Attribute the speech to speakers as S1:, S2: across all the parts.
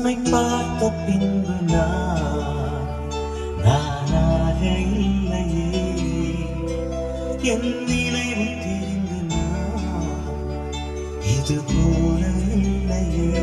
S1: உன்னை பார்த்த பின்பு நானாக இல்லையே, என் நினைவு தெரிந்து இது போல இல்லையே.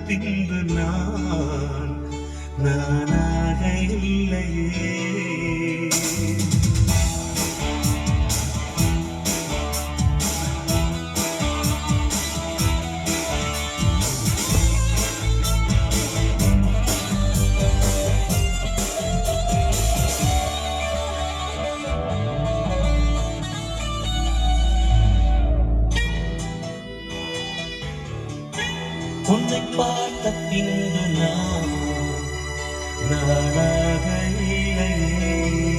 S1: பின்பு நானாக இல்லையே. உன்னை பார்த்த பின்பு நானாக இல்லையே.